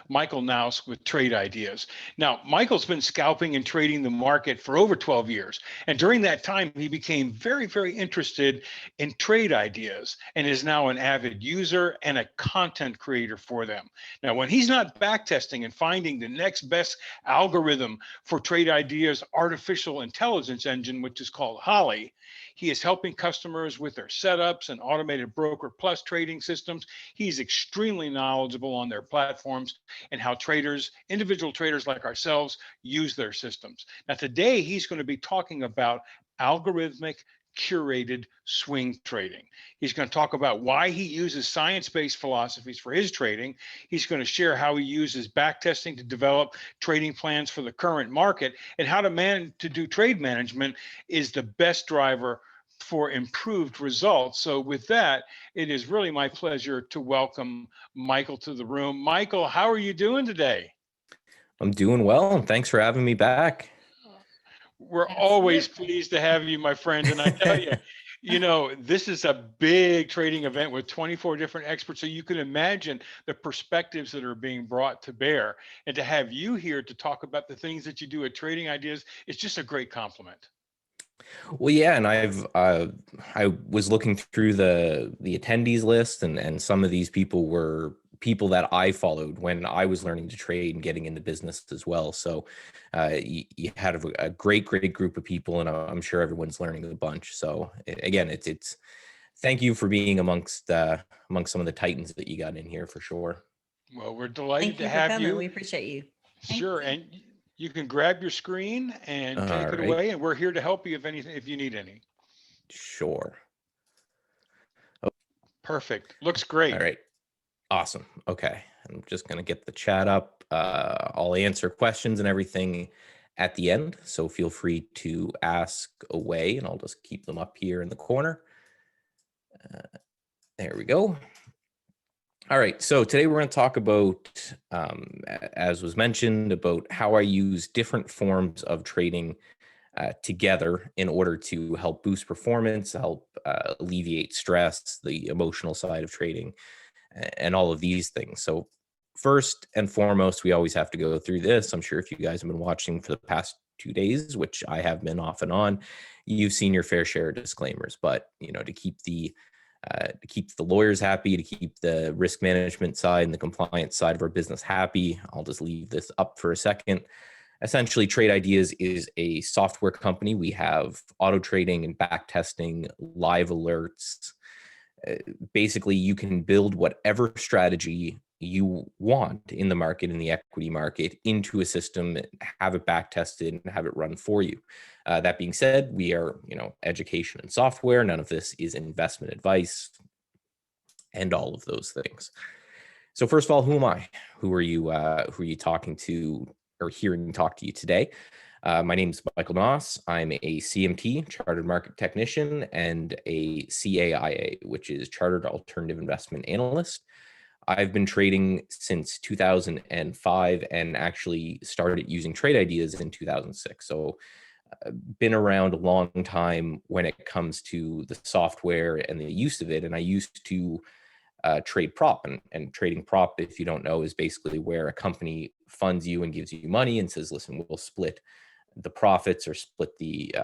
Michael Nauss with Trade Ideas. Now, Michael's been scalping and trading the market for over 12 years. And during that time, he became very, very interested in trade ideas and is now an avid user and a content creator for them. Now, when he's not backtesting and finding the next best algorithm for Trade Ideas artificial intelligence engine, which is called Holly, he is helping customers with their setups and automated broker plus trading systems. He's extremely knowledgeable on their platforms and how traders, individual traders like ourselves, use their systems. Now, today he's going to be talking about algorithmic curated swing trading. He's going to talk about why he uses science-based philosophies for his trading. He's going to share how he uses backtesting to develop trading plans for the current market, and how to do trade management is the best driver for improved results. So with that, it is really my pleasure to welcome Michael to the room. Michael, how are you doing today? I'm doing well, and thanks for having me back. We're always pleased to have you, my friend. And I tell you, this is a big trading event with 24 different experts. So you can imagine the perspectives that are being brought to bear. And to have you here to talk about the things that you do at Trading Ideas, it's just a great compliment. Well, yeah, and I was looking through the attendees list, and some of these people were people that I followed when I was learning to trade and getting into business as well. So you had a great group of people, and I'm sure everyone's learning a bunch. So again, it's thank you for being amongst some of the titans that you got in here for sure. Well, we're delighted to Thank you for have coming. you. We appreciate you. Sure, and you can grab your screen and take it away, and we're here to help you if you need any. Sure. Oh. Perfect. Looks great. All right. Awesome. Okay. I'm just going to get the chat up. I'll answer questions and everything at the end, so feel free to ask away, and I'll just keep them up here in the corner. There we go. All right, so today we're going to talk about, as was mentioned, about how I use different forms of trading together in order to help boost performance, help alleviate stress, the emotional side of trading, and all of these things. So first and foremost, we always have to go through this. I'm sure if you guys have been watching for the past 2 days, which I have been off and on, you've seen your fair share of disclaimers. But to keep the lawyers happy, to keep the risk management side and the compliance side of our business happy, I'll just leave this up for a second. Essentially, Trade Ideas is a software company. We have auto trading and back testing, live alerts. Basically, you can build whatever strategy you want in the market, in the equity market, into a system, have it back tested, and have it run for you. That being said, we are, education and software. None of this is investment advice and all of those things. So first of all, who am I? Who are you talking to or hearing talk to you today? My name is Michael Nauss. I'm a CMT, Chartered Market Technician, and a CAIA, which is Chartered Alternative Investment Analyst. I've been trading since 2005 and actually started using Trade Ideas in 2006. So been around a long time when it comes to the software and the use of it. And I used to trade prop, and trading prop, if you don't know, is basically where a company funds you and gives you money and says, listen, we'll split the profits or split the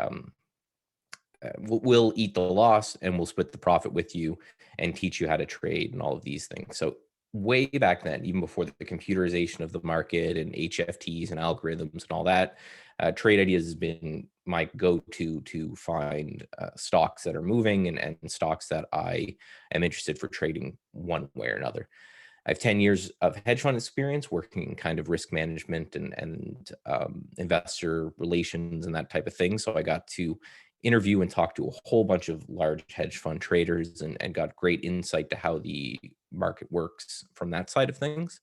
we'll eat the loss and we'll split the profit with you and teach you how to trade and all of these things. So way back then, even before the computerization of the market and HFTs and algorithms and all that, Trade Ideas has been my go-to to find stocks that are moving and stocks that I am interested for trading one way or another. I have 10 years of hedge fund experience working in kind of risk management and investor relations and that type of thing. So I got to interview and talk to a whole bunch of large hedge fund traders and got great insight to how the market works from that side of things.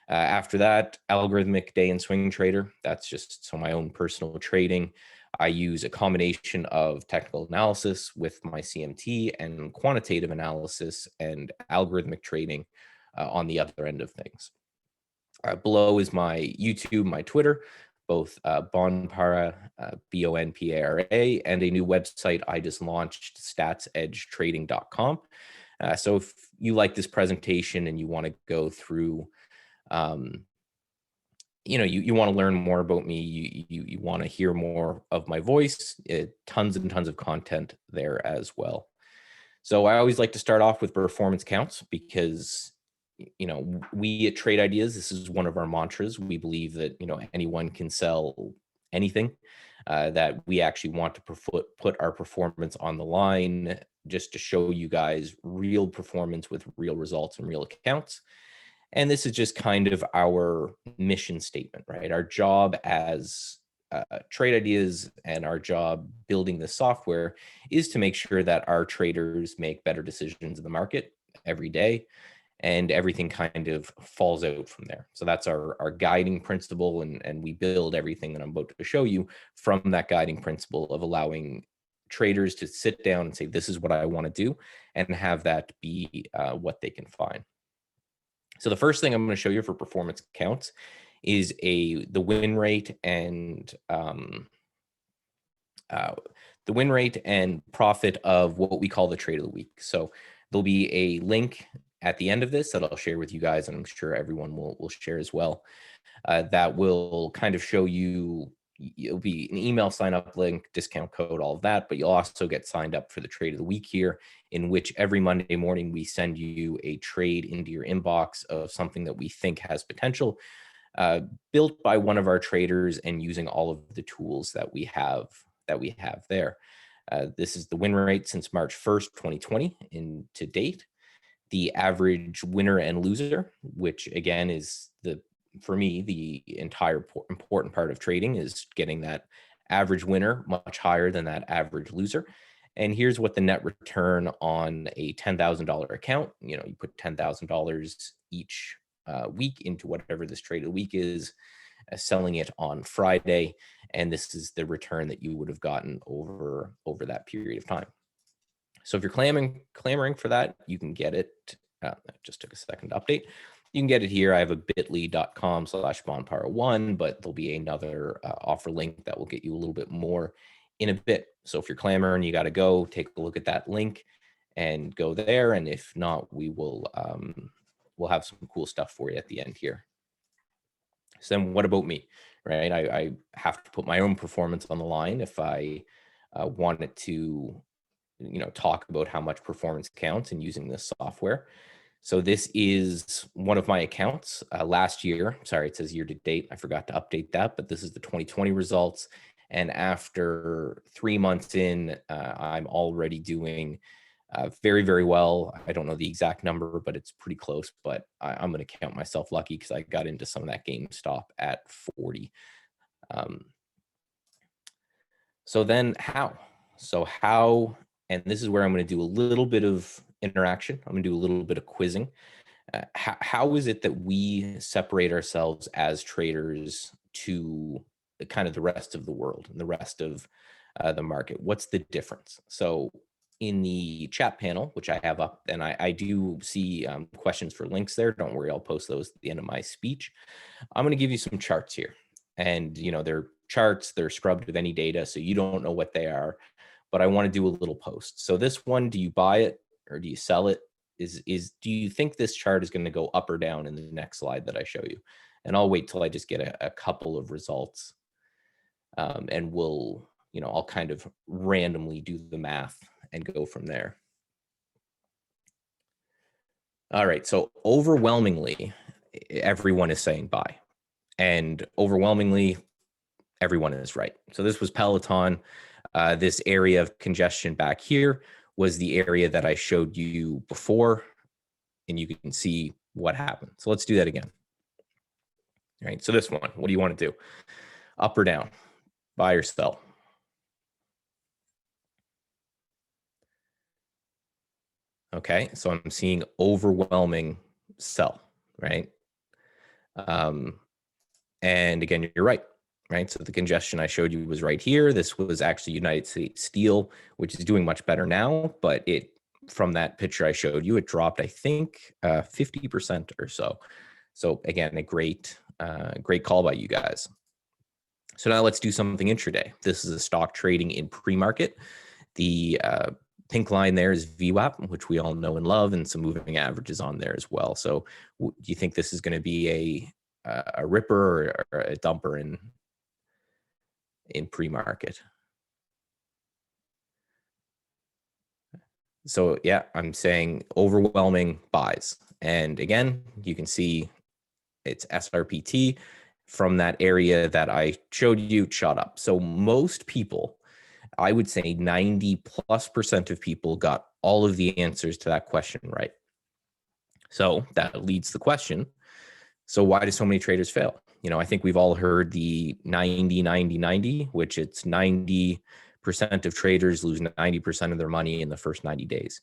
After that, algorithmic day and swing trader. That's just so my own personal trading. I use a combination of technical analysis with my CMT and quantitative analysis and algorithmic trading on the other end of things. Below is my YouTube, my Twitter, both Bonpara, Bonpara, and a new website I just launched, statsedgetrading.com. So if you like this presentation and you want to go through You want to learn more about me, you want to hear more of my voice, tons and tons of content there as well. So I always like to start off with performance counts because, we at Trade Ideas, this is one of our mantras. We believe that, anyone can sell anything, that we actually want to put our performance on the line just to show you guys real performance with real results and real accounts. And this is just kind of our mission statement, right? Our job as Trade Ideas and our job building the software is to make sure that our traders make better decisions in the market every day, and everything kind of falls out from there. So that's our guiding principle, and we build everything that I'm about to show you from that guiding principle of allowing traders to sit down and say, this is what I want to do, and have that be what they can find. So the first thing I'm going to show you for performance counts is the win rate and profit of what we call the trade of the week. So there'll be a link at the end of this that I'll share with you guys, and I'm sure everyone will share as well. That will kind of show you. It'll be an email sign up link, discount code, all of that, but you'll also get signed up for the trade of the week here, in which every Monday morning we send you a trade into your inbox of something that we think has potential, built by one of our traders and using all of the tools that we have there. This is the win rate since March 1st, 2020 to date. The average winner and loser, which again is for me, the entire important part of trading, is getting that average winner much higher than that average loser. And here's what the net return on a $10,000 account, you put $10,000 each week into whatever this trade of the week is, selling it on Friday. And this is the return that you would have gotten over that period of time. So if you're clamoring for that, you can get it. That just took a second to update. You can get it here. I have a bit.ly/bondpower1, but there'll be another offer link that will get you a little bit more in a bit. So if you're clamoring, you got to go take a look at that link and go there. And if not, we'll have some cool stuff for you at the end here. So then what about me, right? I have to put my own performance on the line if I wanted to, talk about how much performance counts in using this software. So this is one of my accounts last year. Sorry, it says year to date. I forgot to update that, but this is the 2020 results. And after 3 months in, I'm already doing very, very well. I don't know the exact number, but it's pretty close. But I'm going to count myself lucky because I got into some of that GameStop at 40. So then how? And this is where I'm going to do a little bit of interaction. I'm going to do a little bit of quizzing. How is it that we separate ourselves as traders to kind of the rest of the world and the rest of the market? What's the difference? So in the chat panel, which I have up, and I do see questions for links there. Don't worry, I'll post those at the end of my speech. I'm going to give you some charts here. And, they're charts, they're scrubbed with any data, so you don't know what they are. But I want to do a little post. So this one, do you buy it or do you sell it? Do you think this chart is going to go up or down in the next slide that I show you? And I'll wait till I just get a couple of results, and I'll kind of randomly do the math and go from there. All right, so overwhelmingly, everyone is saying buy, and overwhelmingly, everyone is right. So this was Peloton. This area of congestion back here was the area that I showed you before, and you can see what happened. So let's do that again. All right, so this one, what do you want to do? Up or down? Buy or sell? Okay, so I'm seeing overwhelming sell, right? And again, you're right. Right, so the congestion I showed you was right here. This was actually United States Steel, which is doing much better now, but from that picture I showed you, it dropped, I think, 50% or so. So again, a great call by you guys. So now let's do something intraday. This is a stock trading in pre-market. The pink line there is VWAP, which we all know and love, and some moving averages on there as well. So do you think this is going to be a ripper or a dumper in pre-market? So yeah, I'm saying overwhelming buys. And again, you can see it's SRPT from that area that I showed you, shot up. So most people, I would say 90+% of people got all of the answers to that question right. So that leads the question. So why do so many traders fail? I think we've all heard the 90-90-90, which it's 90% of traders lose 90% of their money in the first 90 days.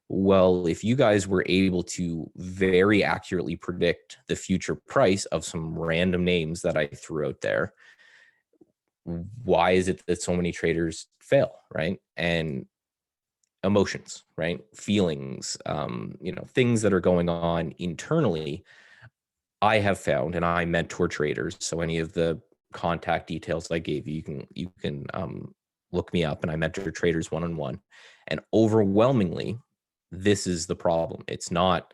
Well, if you guys were able to very accurately predict the future price of some random names that I threw out there, why is it that so many traders fail, right? And emotions, right? Feelings, things that are going on internally. I have found, and I mentor traders, so any of the contact details I gave you, you can look me up, and I mentor traders one-on-one. And overwhelmingly, this is the problem. It's not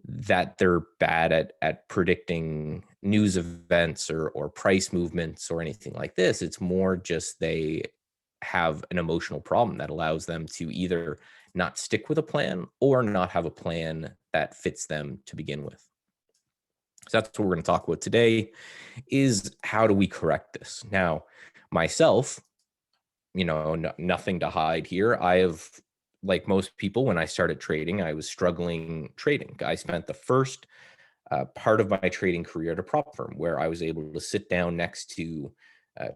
that they're bad at predicting news events or price movements or anything like this. It's more just they have an emotional problem that allows them to either not stick with a plan or not have a plan that fits them to begin with. So that's what we're going to talk about today, is how do we correct this? Now, myself, nothing to hide here. I have, like most people, when I started trading, I was struggling trading. I spent the first part of my trading career at a prop firm where I was able to sit down next to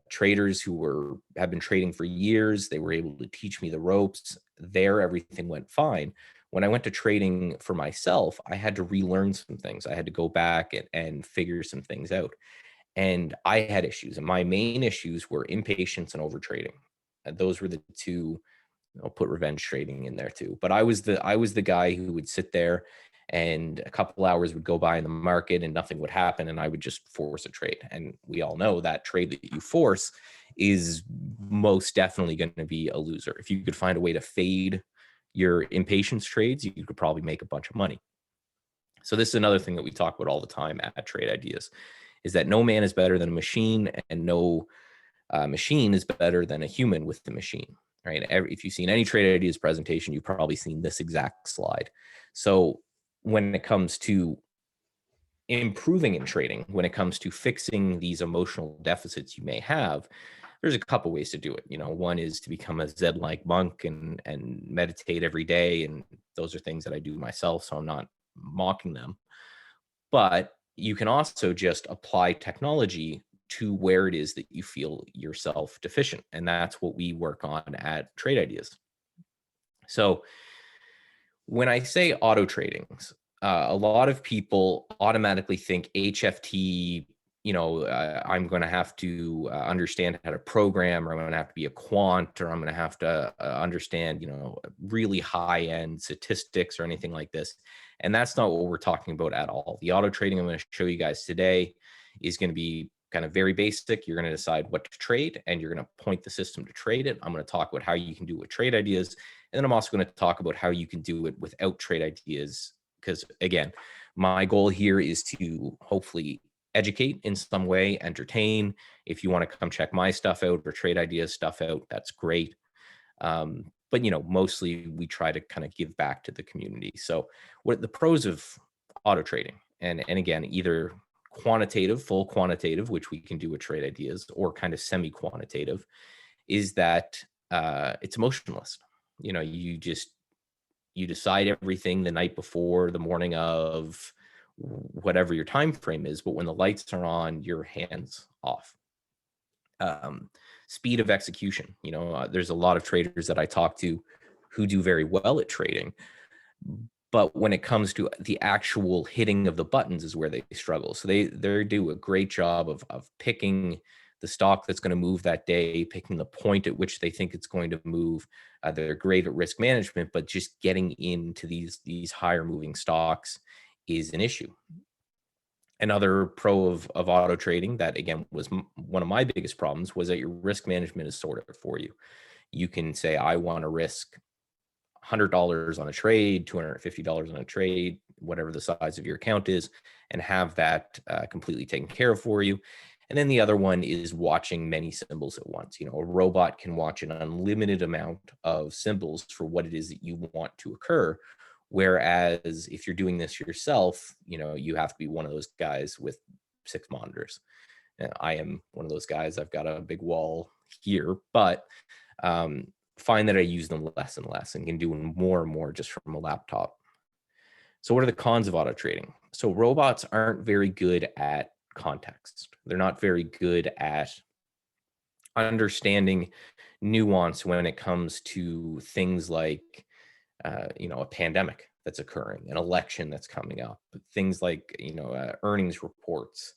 traders who have been trading for years. They were able to teach me the ropes. There, everything went fine. When I went to trading for myself, I had to relearn some things. I had to go back and figure some things out. And I had issues. And my main issues were impatience and overtrading. And those were the two. I'll put revenge trading in there too. But I was the guy who would sit there, and a couple hours would go by in the market and nothing would happen, and I would just force a trade. And we all know that trade that you force is most definitely going to be a loser. If you could find a way to fade your impatience trades, you could probably make a bunch of money. So this is another thing that we talk about all the time at Trade Ideas, is that no man is better than a machine, and no machine is better than a human with the machine, right? If you've seen any Trade Ideas presentation, you've probably seen this exact slide. So when it comes to improving in trading, when it comes to fixing these emotional deficits you may have, there's a couple ways to do it. One is to become a Zen-like monk and meditate every day. And those are things that I do myself, so I'm not mocking them. But you can also just apply technology to where it is that you feel yourself deficient. And that's what we work on at Trade Ideas. So when I say auto tradings, a lot of people automatically think HFT, I'm going to have to understand how to program, or I'm going to have to be a quant, or I'm going to have to understand, really high end statistics or anything like this. And that's not what we're talking about at all. The auto trading I'm going to show you guys today is going to be kind of very basic. You're going to decide what to trade, and you're going to point the system to trade it. I'm going to talk about how you can do it with Trade Ideas. And then I'm also going to talk about how you can do it without Trade Ideas. Because again, my goal here is to hopefully educate in some way, entertain. If you want to come check my stuff out or Trade Ideas stuff out, that's great. But mostly we try to kind of give back to the community. So what the pros of auto trading, and again, either quantitative, full quantitative, which we can do with Trade Ideas, or kind of semi-quantitative, is that it's emotionless. You decide everything the night before, the morning of, whatever your time frame is, but when the lights are on, your hands off. Speed of execution. There's a lot of traders that I talk to who do very well at trading, but when it comes to the actual hitting of the buttons is where they struggle. So they do a great job of picking the stock that's going to move that day, picking the point at which they think it's going to move. They're great at risk management, but just getting into these higher moving stocks is an issue. Another pro of auto trading that, again, was one of my biggest problems, was that your risk management is sorted for you. You can say, I want to risk $100 on a trade, $250 on a trade, whatever the size of your account is, and have that completely taken care of for you. And then the other one is watching many symbols at once. A robot can watch an unlimited amount of symbols for what it is that you want to occur. Whereas if you're doing this yourself, you have to be one of those guys with 6 monitors. And I am one of those guys. I've got a big wall here, but find that I use them less and less and can do more and more just from a laptop. So what are the cons of auto trading? So robots aren't very good at context. They're not very good at understanding nuance when it comes to things like, a pandemic that's occurring, an election that's coming up, things like, earnings reports,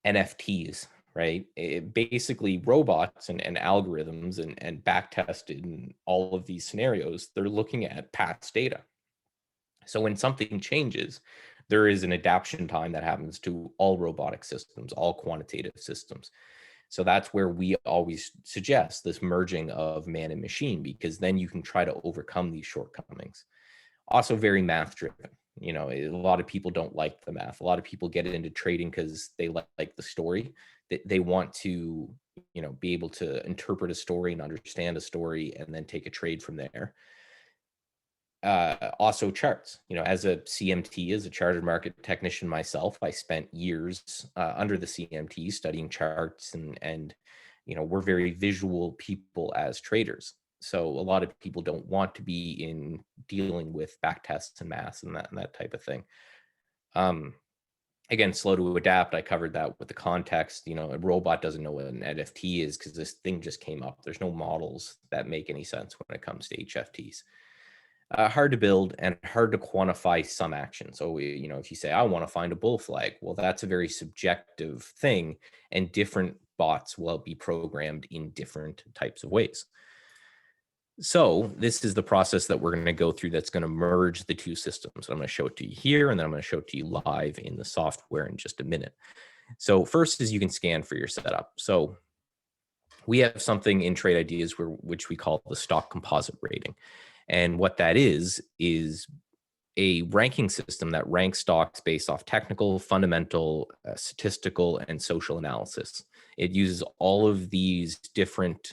NFTs, right? Basically, robots and algorithms and backtested and all of these scenarios, they're looking at past data. So when something changes, there is an adaptation time that happens to all robotic systems, all quantitative systems. So that's where we always suggest this merging of man and machine, because then you can try to overcome these shortcomings. Also very math driven. A lot of people don't like the math. A lot of people get into trading because they like the story. They want to, be able to interpret a story and understand a story and then take a trade from there. Also charts, as a CMT, as a chartered market technician myself, I spent years under the CMT studying charts and we're very visual people as traders. So a lot of people don't want to be in dealing with back tests and math and that type of thing. Again, slow to adapt. I covered that with the context. A robot doesn't know what an NFT is because this thing just came up. There's no models that make any sense when it comes to HFTs. Hard to build and hard to quantify some action. So, if you say, I want to find a bull flag, well, that's a very subjective thing, and different bots will be programmed in different types of ways. So this is the process that we're going to go through that's going to merge the two systems. I'm going to show it to you here, and then I'm going to show it to you live in the software in just a minute. So first is you can scan for your setup. So we have something in Trade Ideas which we call the stock composite rating. And what that is a ranking system that ranks stocks based off technical, fundamental, statistical, and social analysis. It uses all of these different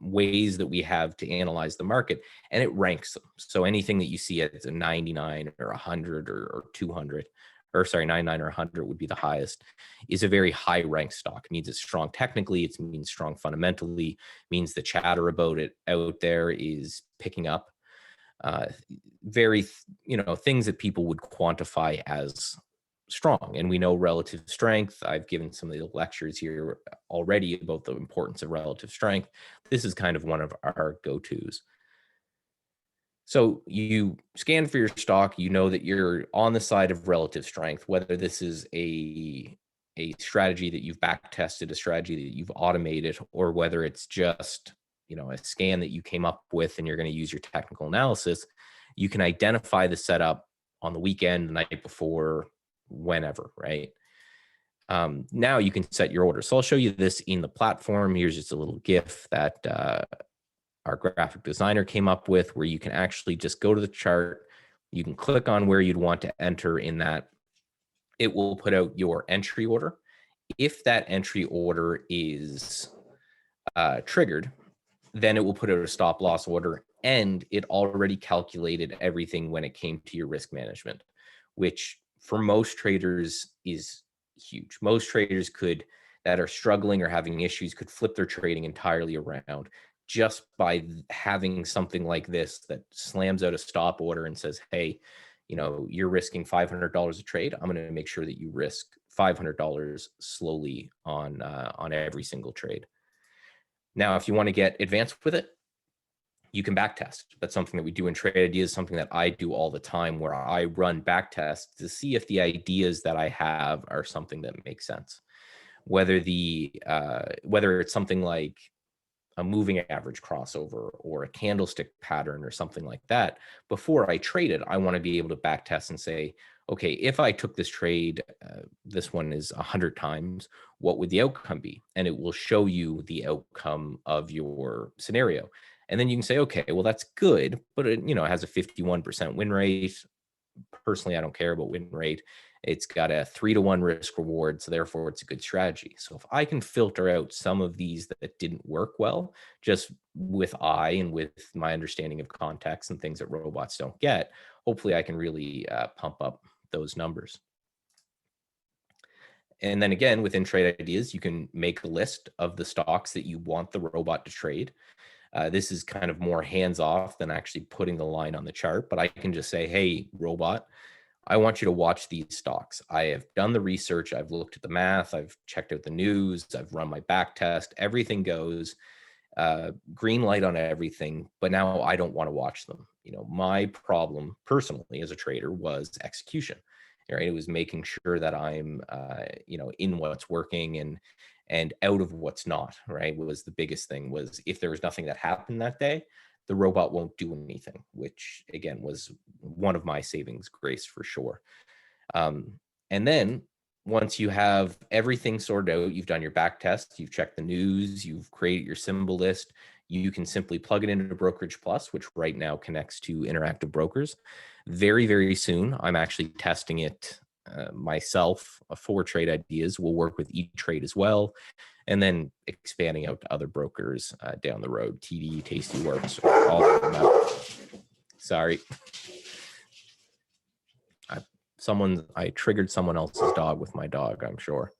ways that we have to analyze the market, and it ranks them. So anything that you see as a 99 or 100 or 200, or sorry, 99 or 100 would be the highest, is a very high ranked stock. It means it's strong technically, it means strong fundamentally, means the chatter about it out there is picking up. Very, things that people would quantify as strong. And we know relative strength. I've given some of the lectures here already about the importance of relative strength. This is kind of one of our go-tos. So you scan for your stock, that you're on the side of relative strength, whether this is a strategy that you've back tested, a strategy that you've automated, or whether it's just, a scan that you came up with and you're going to use your technical analysis. You can identify the setup on the weekend, the night before, whenever, right? Now you can set your order. So I'll show you this in the platform. Here's just a little GIF that our graphic designer came up with, where you can actually just go to the chart. You can click on where you'd want to enter in that. It will put out your entry order. If that entry order is triggered, then it will put out a stop loss order, and it already calculated everything when it came to your risk management, which for most traders is huge. Most traders that are struggling or having issues could flip their trading entirely around just by having something like this that slams out a stop order and says, hey, you're risking $500 a trade. I'm going to make sure that you risk $500 slowly on every single trade. Now, if you want to get advanced with it, you can backtest. That's something that we do in Trade Ideas, something that I do all the time, where I run backtests to see if the ideas that I have are something that makes sense. Whether it's something like a moving average crossover or a candlestick pattern or something like that, before I trade it, I want to be able to backtest and say, okay, if I took this trade, this one is 100 times, what would the outcome be? And it will show you the outcome of your scenario. And then you can say, okay, well, that's good, but it, you know, it has a 51% win rate. Personally, I don't care about win rate. It's got a 3-to-1 risk reward, so therefore it's a good strategy. So if I can filter out some of these that didn't work well, just with eye and with my understanding of context and things that robots don't get, hopefully I can really pump up those numbers. And then again, within trade ideas, you can make a list of the stocks that you want the robot to trade. This is kind of more hands-off than actually putting the line on the chart, but I can just say, hey, robot, I want you to watch these stocks. I have done the research. I've looked at the math. I've checked out the news. I've run my back test. Everything goes green light on everything, but now I don't want to watch them. You know, my problem personally as a trader was execution, right? It was making sure that I'm, you know, in what's working and out of what's not, right? Was the biggest thing. Was if there was nothing that happened that day, the robot won't do anything, which again was one of my savings grace for sure. And then once you have everything sorted out, you've done your back test, you've checked the news, you've created your symbol list, you can simply plug it into Brokerage Plus, which right now connects to Interactive Brokers. Very, very soon, I'm actually testing it myself for trade ideas. We'll work with E-Trade as well, and then expanding out to other brokers down the road. TD, Tastyworks, all of them out. Sorry. I triggered someone else's dog with my dog, I'm sure.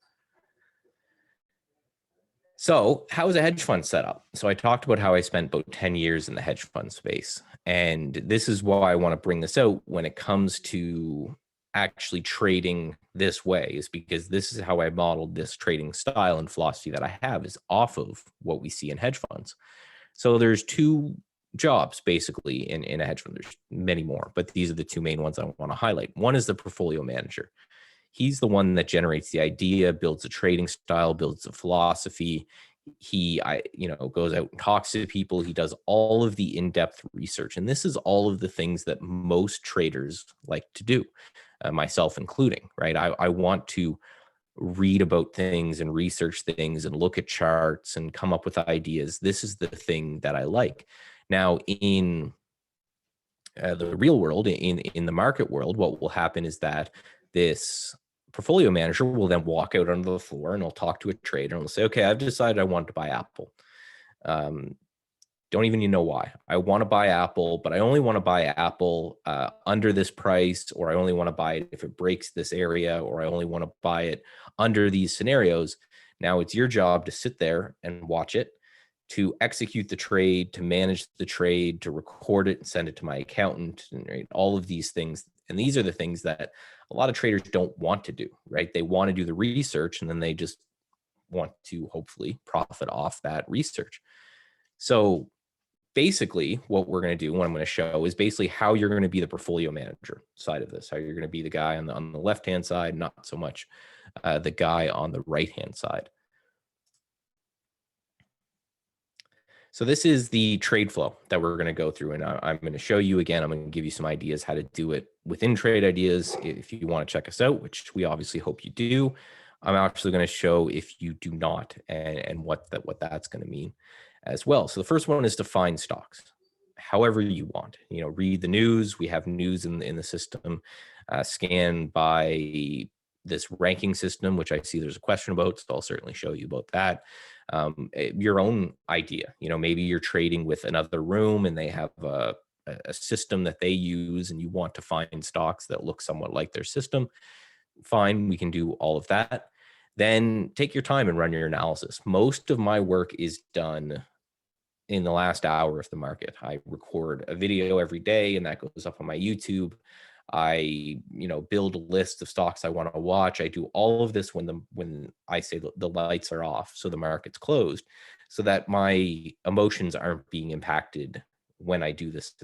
So how is a hedge fund set up? So I talked about how I spent about 10 years in the hedge fund space. And this is why I want to bring this out when it comes to actually trading this way, is because this is how I modeled this trading style and philosophy that I have is off of what we see in hedge funds. So there's two jobs basically in a hedge fund. There's many more, but these are the two main ones I want to highlight. One is the portfolio manager. He's the one that generates the idea, builds a trading style, builds a philosophy. He, goes out and talks to people. He does all of the in-depth research. And this is all of the things that most traders like to do, myself including, right? I want to read about things and research things and look at charts and come up with ideas. This is the thing that I like. Now, in the real world, in the market world, what will happen is that this portfolio manager will then walk out onto the floor and he'll talk to a trader and he'll say, okay, I've decided I want to buy Apple. Don't even know why. I want to buy Apple, but I only want to buy Apple under this price, or I only want to buy it if it breaks this area, or I only want to buy it under these scenarios. Now it's your job to sit there and watch it, to execute the trade, to manage the trade, to record it and send it to my accountant, and right, all of these things. And these are the things that a lot of traders don't want to do, right? They want to do the research and then they just want to hopefully profit off that research. So basically what we're going to do, what I'm going to show is basically how you're going to be the portfolio manager side of this, how you're going to be the guy on the left-hand side, not so much the guy on the right-hand side. So this is the trade flow that we're going to go through, and I'm going to show you again. I'm going to give you some ideas how to do it within Trade Ideas. If you want to check us out, which we obviously hope you do, I'm actually going to show if you do not, and what that's going to mean as well. So the first one is to find stocks, however you want. You know, read the news. We have news in the system. Scan by this ranking system, which I see there's a question about, so I'll certainly show you about that. Your own idea, you know, maybe you're trading with another room and they have a system that they use and you want to find stocks that look somewhat like their system. Fine, we can do all of that. Then take your time and run your analysis. Most of my work is done in the last hour of the market. I record a video every day and that goes up on my YouTube. I, build a list of stocks I want to watch. I do all of this when I say the lights are off, so the market's closed, so that my emotions aren't being impacted when I do this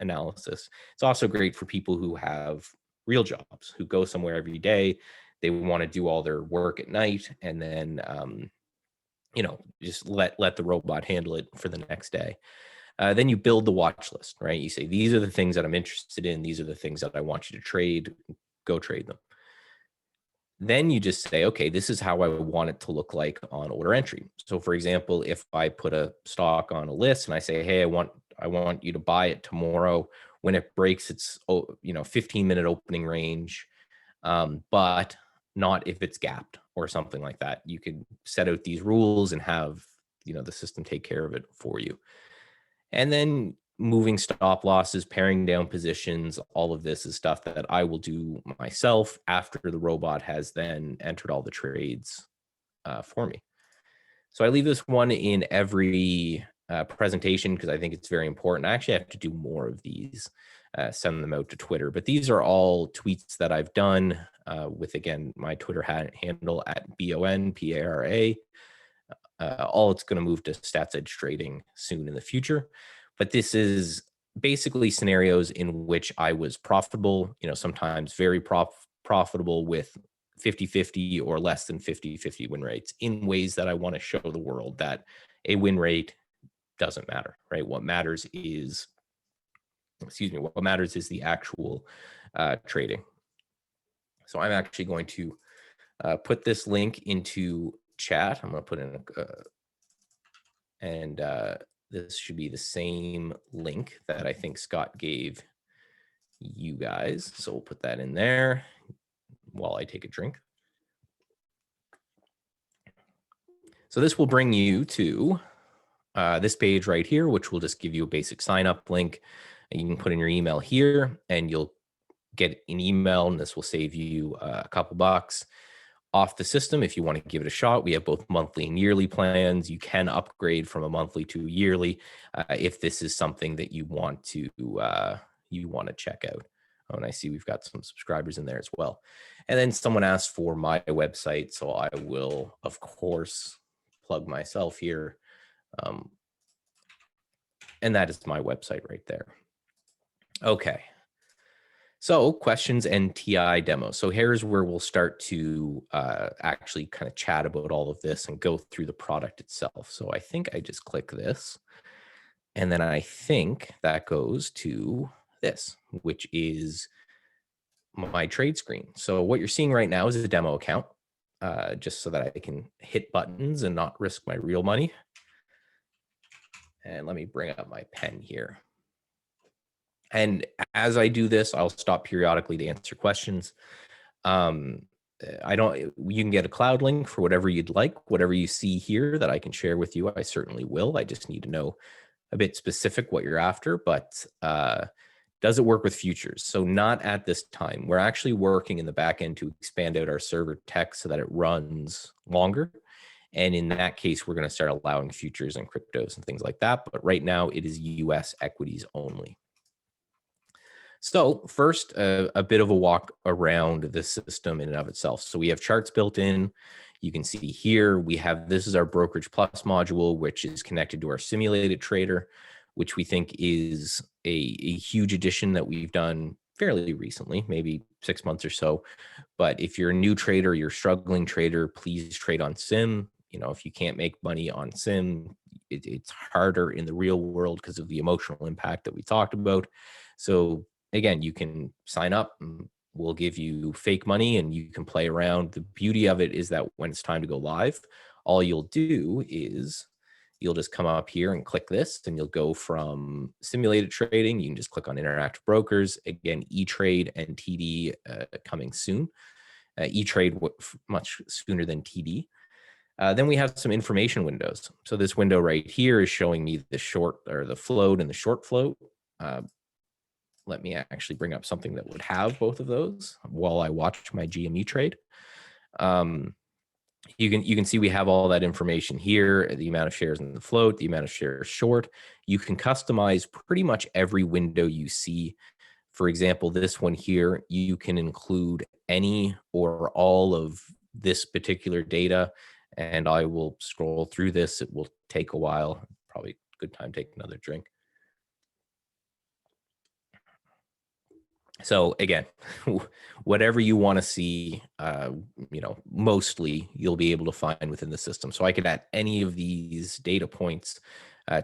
analysis. It's also great for people who have real jobs, who go somewhere every day. They want to do all their work at night, and then, just let the robot handle it for the next day. Then you build the watch list, right? You say, these are the things that I'm interested in. These are the things that I want you to trade. Go trade them. then you just say, okay, this is how I want it to look like on order entry. So for example, if I put a stock on a list and I say, hey, I want you to buy it tomorrow, when it breaks its 15-minute opening range, but not if it's gapped or something like that. You could set out these rules and have the system take care of it for you. And then moving stop losses, paring down positions, all of this is stuff that I will do myself after the robot has then entered all the trades for me. So I leave this one in every presentation because I think it's very important. I actually have to do more of these, send them out to Twitter, but these are all tweets that I've done with, again, my Twitter handle at BONPARA. All it's going to move to Stats Edge Trading soon in the future. But this is basically scenarios in which I was profitable, sometimes very profitable with 50-50 or less than 50-50 win rates in ways that I want to show the world that a win rate doesn't matter, right? What matters is the actual trading. So I'm actually going to put this link into chat. I'm going to put in this should be the same link that I think Scott gave you guys. So we'll put that in there while I take a drink. So this will bring you to this page right here, which will just give you a basic sign up link. And you can put in your email here and you'll get an email, and this will save you a couple bucks off the system if you want to give it a shot. We have both monthly and yearly plans. You can upgrade from a monthly to yearly if this is something that you want to check out. Oh, and I see we've got some subscribers in there as well. And then someone asked for my website, so I will, of course, plug myself here. And that is my website right there. Okay. So questions and TI demos. So here's where we'll start to actually kind of chat about all of this and go through the product itself. So I think I just click this, and then I think that goes to this, which is my trade screen. So what you're seeing right now is a demo account, just so that I can hit buttons and not risk my real money. And let me bring up my pen here. And as I do this, I'll stop periodically to answer questions. You can get a cloud link for whatever you'd like, whatever you see here that I can share with you, I certainly will. I just need to know a bit specific what you're after, but does it work with futures? So not at this time. We're actually working in the back end to expand out our server tech so that it runs longer. And in that case, we're going to start allowing futures and cryptos and things like that. But right now it is US equities only. So first, a bit of a walk around the system in and of itself. So we have charts built in. You can see here, this is our Brokerage Plus module, which is connected to our simulated trader, which we think is a huge addition that we've done fairly recently, maybe 6 months or so. But if you're a new trader, you're a struggling trader, please trade on sim. If you can't make money on sim, it's harder in the real world because of the emotional impact that we talked about. So again, you can sign up and we'll give you fake money and you can play around. The beauty of it is that when it's time to go live, all you'll do is you'll just come up here and click this and you'll go from simulated trading. You can just click on interactive brokers. Again, E-Trade and TD coming soon. E-Trade much sooner than TD. Then we have some information windows. So this window right here is showing me the short or the float and the short float. Let me actually bring up something that would have both of those while I watch my GME trade. You can see we have all that information here, the amount of shares in the float, the amount of shares short. You can customize pretty much every window you see. For example, this one here, you can include any or all of this particular data, and I will scroll through this. It will take a while, probably a good time to take another drink. So again, whatever you want to see, mostly you'll be able to find within the system. So I could add any of these data points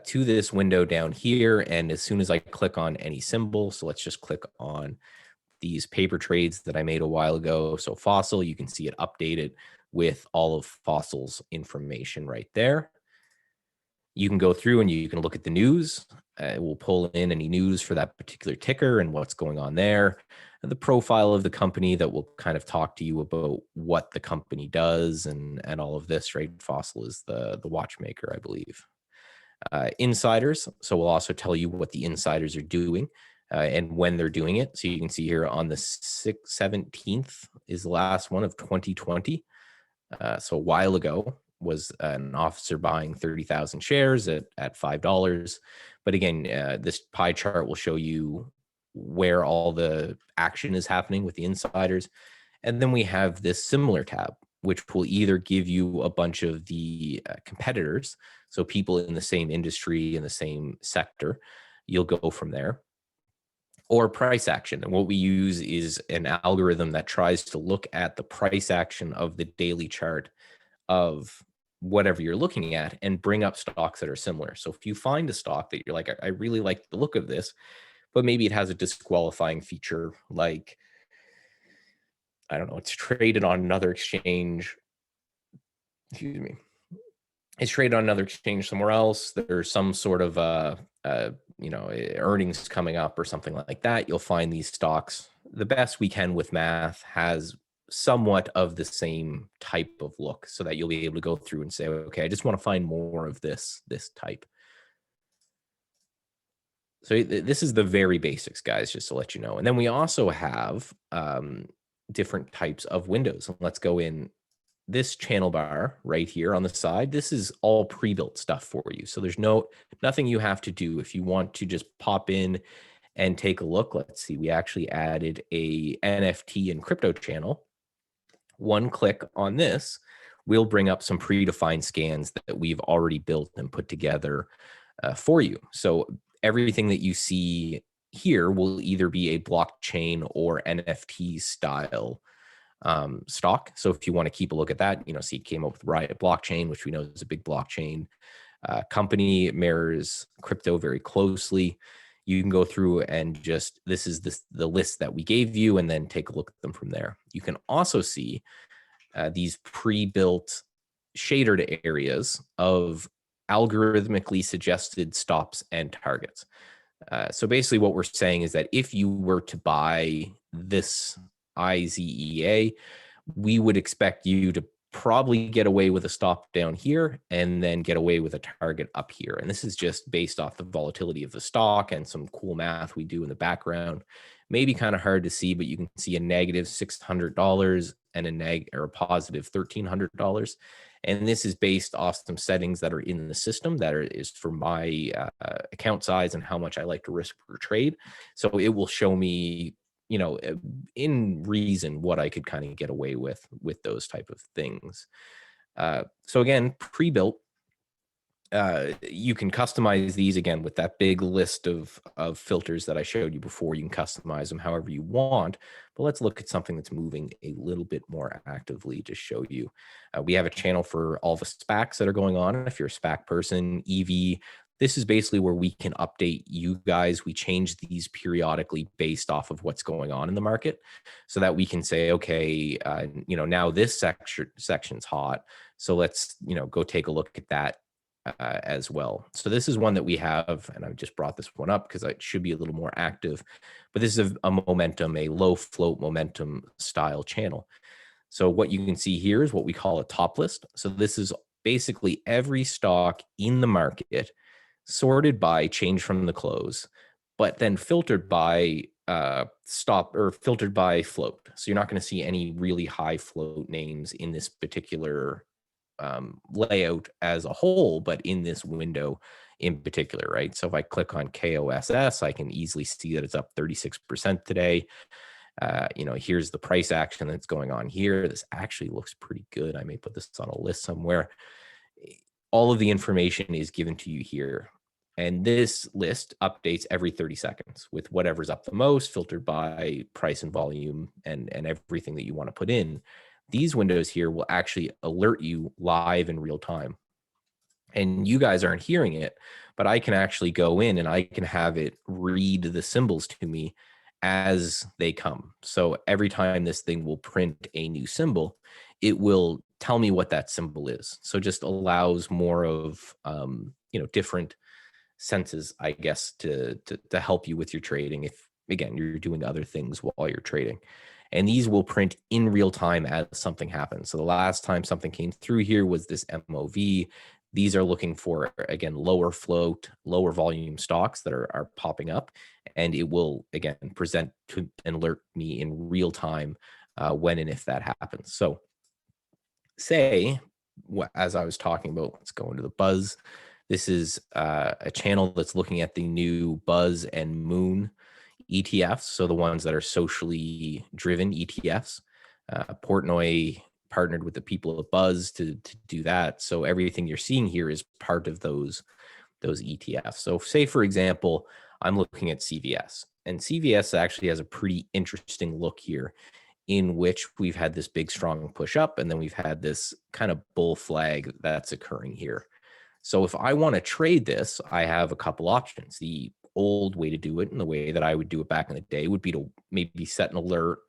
to this window down here. And as soon as I click on any symbol, so let's just click on these paper trades that I made a while ago. So Fossil, you can see it updated with all of Fossil's information right there. You can go through and you can look at the news. It will pull in any news for that particular ticker and what's going on there. The profile of the company that will kind of talk to you about what the company does and all of this, right? Fossil is the watchmaker, I believe. Insiders. So we'll also tell you what the insiders are doing and when they're doing it. So you can see here on the 17th is the last one of 2020. So a while ago was an officer buying 30,000 shares at $5. But again, this pie chart will show you where all the action is happening with the insiders. And then we have this similar tab, which will either give you a bunch of the competitors, so people in the same industry, in the same sector, you'll go from there, or price action. And what we use is an algorithm that tries to look at the price action of the daily chart of whatever you're looking at and bring up stocks that are similar. So if you find a stock that you're like, I really like the look of this, but maybe it has a disqualifying feature, like, I don't know, it's traded on another exchange. Excuse me. It's traded on another exchange somewhere else. There's some sort of earnings coming up or something like that. You'll find these stocks. The best we can with math has somewhat of the same type of look, so that you'll be able to go through and say, okay, I just want to find more of this type. So this is the very basics, guys, just to let you know. And then we also have different types of windows. And let's go in this channel bar right here on the side. This is all pre-built stuff for you. So there's nothing you have to do. If you want to just pop in and take a look, let's see, we actually added a NFT and crypto channel. One click on this will bring up some predefined scans that we've already built and put together for you. So everything that you see here will either be a blockchain or NFT style stock. So if you want to keep a look at that, see, it came up with Riot Blockchain, which we know is a big blockchain company. It mirrors crypto very closely. You can go through and just, this is the list that we gave you, and then take a look at them from there. You can also see these pre-built shadered areas of algorithmically suggested stops and targets. So basically what we're saying is that if you were to buy this IZEA, we would expect you to probably get away with a stop down here and then get away with a target up here. And this is just based off the volatility of the stock and some cool math we do in the background. Maybe kind of hard to see, but you can see a negative $600 and a positive $1,300. And this is based off some settings that are in the system is for my account size and how much I like to risk per trade. So it will show me, in reason, what I could kind of get away with those type of things. So again, pre-built, you can customize these again with that big list of filters that I showed you before. You can customize them however you want, but let's look at something that's moving a little bit more actively to show you. We have a channel for all the SPACs that are going on. If you're a SPAC person, EV, this is basically where we can update you guys. We change these periodically based off of what's going on in the market, so that we can say, okay, now this section's hot, so let's go take a look at that as well. So this is one that we have, and I just brought this one up because it should be a little more active, but this is a low float momentum style channel. So what you can see here is what we call a top list. So this is basically every stock in the market sorted by change from the close, but then filtered by filtered by float. So you're not going to see any really high float names in this particular layout as a whole, but in this window in particular, right? So if I click on KOSS, I can easily see that it's up 36% today. Here's the price action that's going on here. This actually looks pretty good. I may put this on a list somewhere. All of the information is given to you here. And this list updates every 30 seconds with whatever's up the most, filtered by price and volume and everything that you want to put in. These windows here will actually alert you live in real time. And you guys aren't hearing it, but I can actually go in and I can have it read the symbols to me as they come. So every time this thing will print a new symbol, it will tell me what that symbol is. So just allows more of different senses, I guess, to help you with your trading. If again you're doing other things while you're trading, and these will print in real time as something happens. So the last time something came through here was this MOV. These are looking for, again, lower float, lower volume stocks that are popping up, and it will again present to and alert me in real time when and if that happens. So say, as I was talking about, let's go into the buzz. This is a channel that's looking at the new Buzz and Moon ETFs, so the ones that are socially driven ETFs. Portnoy partnered with the people at Buzz to do that. So everything you're seeing here is part of those ETFs. So say, for example, I'm looking at CVS, and CVS actually has a pretty interesting look here, in which we've had this big strong push up, and then we've had this kind of bull flag that's occurring here. So if I want to trade this, I have a couple options. The old way to do it, and the way that I would do it back in the day, would be to maybe set an alert,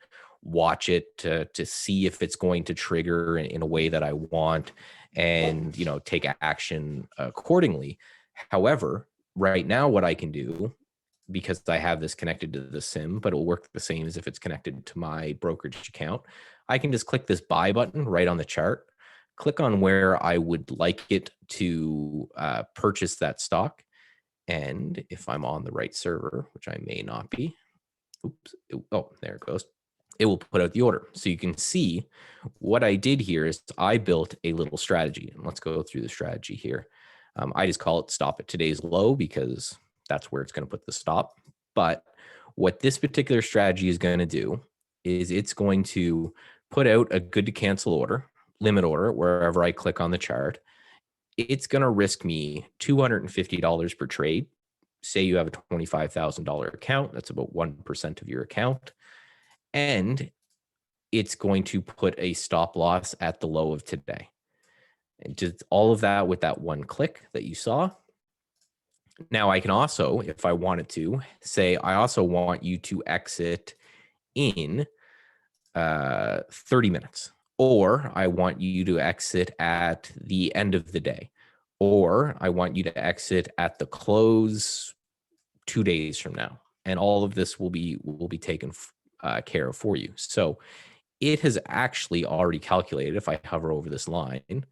watch it to see if it's going to trigger in a way that I want, and take action accordingly. However, right now what I can do, because I have this connected to the SIM, but it'll work the same as if it's connected to my brokerage account, I can just click this buy button right on the chart, click on where I would like it to purchase that stock. And if I'm on the right server, which I may not be, there it goes. It will put out the order. So you can see what I did here is I built a little strategy. And let's go through the strategy here. I just call it stop at today's low because that's where it's going to put the stop. But what this particular strategy is going to do is it's going to put out a good to cancel order, limit order, wherever I click on the chart. It's going to risk me $250 per trade. Say you have a $25,000 account, that's about 1% of your account. And it's going to put a stop loss at the low of today. And just all of that with that one click that you saw. Now I can also, if I wanted to, say I also want you to exit in 30 minutes, or I want you to exit at the end of the day, or I want you to exit at the close 2 days from now. And all of this will be taken care of for you. So it has actually already calculated, if I hover over this line,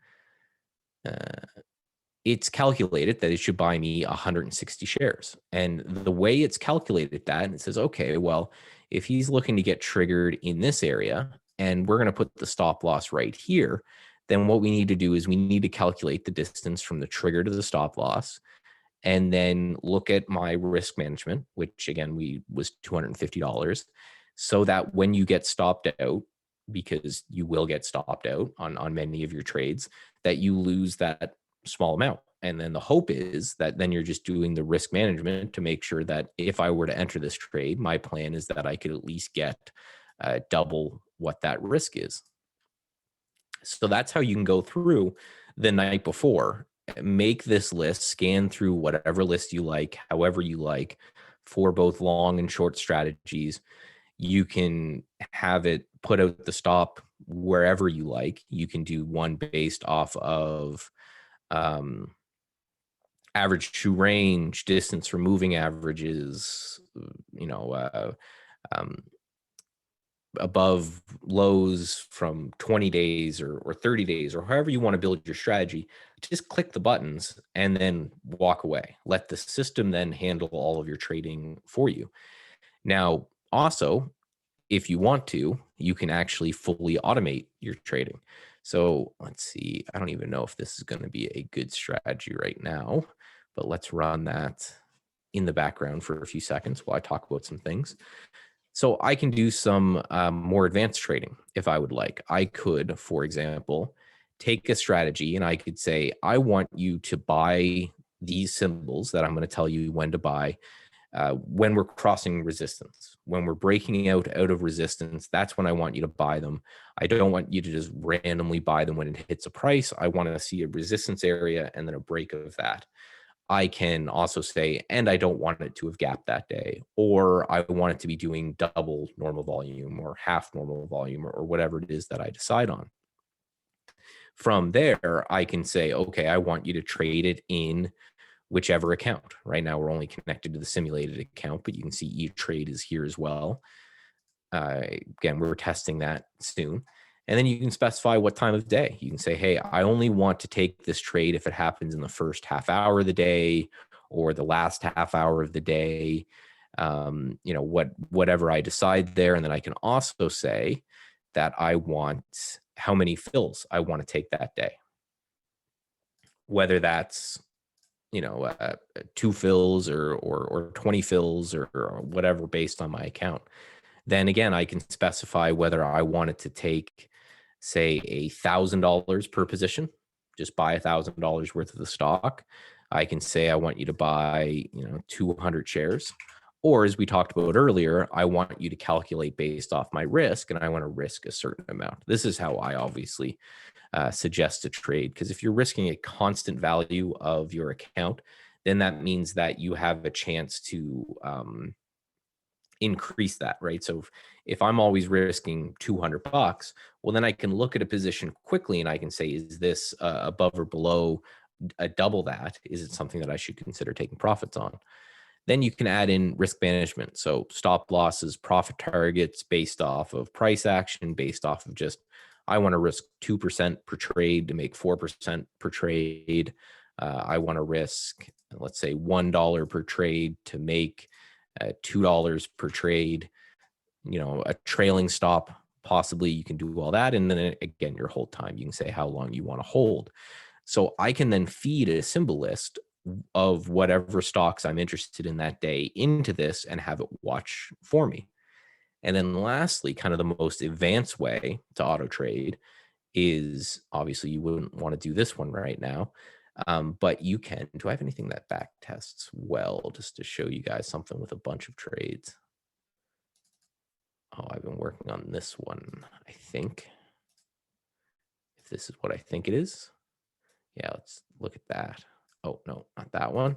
it's calculated that it should buy me 160 shares. And the way it's calculated that, it says, okay, well, if he's looking to get triggered in this area, and we're going to put the stop loss right here, then what we need to do is we need to calculate the distance from the trigger to the stop loss, and then look at my risk management, which again, was $250, so that when you get stopped out, because you will get stopped out on many of your trades, that you lose that small amount. And then the hope is that then you're just doing the risk management to make sure that if I were to enter this trade, my plan is that I could at least get double what that risk is. So that's how you can go through the night before, make this list, scan through whatever list you like, however you like, for both long and short strategies. You can have it put out the stop wherever you like. You can do one based off of average true range, distance from moving averages, above lows from 20 days or 30 days, or however you want to build your strategy. Just click the buttons and then walk away. Let the system then handle all of your trading for you. Now, also, if you want to, you can actually fully automate your trading. So let's see, I don't even know if this is going to be a good strategy right now, but let's run that in the background for a few seconds while I talk about some things. So I can do some more advanced trading if I would like. I could, for example, take a strategy and I could say, I want you to buy these symbols that I'm going to tell you when to buy when we're crossing resistance. When we're breaking out of resistance, that's when I want you to buy them. I don't want you to just randomly buy them when it hits a price. I want to see a resistance area and then a break of that. I can also say, and I don't want it to have gapped that day, or I want it to be doing double normal volume or half normal volume, or whatever it is that I decide on. From there, I can say, okay, I want you to trade it in whichever account. Right now, we're only connected to the simulated account, but you can see E-Trade is here as well. Again, we're testing that soon. And then you can specify what time of day. You can say, hey, I only want to take this trade if it happens in the first half hour of the day or the last half hour of the day, whatever I decide there. And then I can also say that I want how many fills I want to take that day, whether that's 2 fills or 20 fills or whatever based on my account. Then again, I can specify whether I want it to take, say, $1,000 per position, just buy $1,000 worth of the stock. I can say I want you to buy 200 shares, or as we talked about earlier, I want you to calculate based off my risk, and I want to risk a certain amount. This is how I obviously suggest a trade, because if you're risking a constant value of your account, then that means that you have a chance to increase that, right? So if I'm always risking $200, well, then I can look at a position quickly and I can say, is this above or below a double that? Is it something that I should consider taking profits on? Then you can add in risk management. So stop losses, profit targets based off of price action, based off of just, I want to risk 2% per trade to make 4% per trade. I want to risk, let's say, $1 per trade to make $2 per trade, a trailing stop, possibly you can do all that. And then again, your hold time, you can say how long you want to hold. So I can then feed a symbol list of whatever stocks I'm interested in that day into this and have it watch for me. And then lastly, kind of the most advanced way to auto trade is, obviously you wouldn't want to do this one right now, but you can. Do I have anything that back tests well, just to show you guys something with a bunch of trades? Oh, I've been working on this one, I think. If this is what I think it is. Yeah, let's look at that. Oh, no, not that one.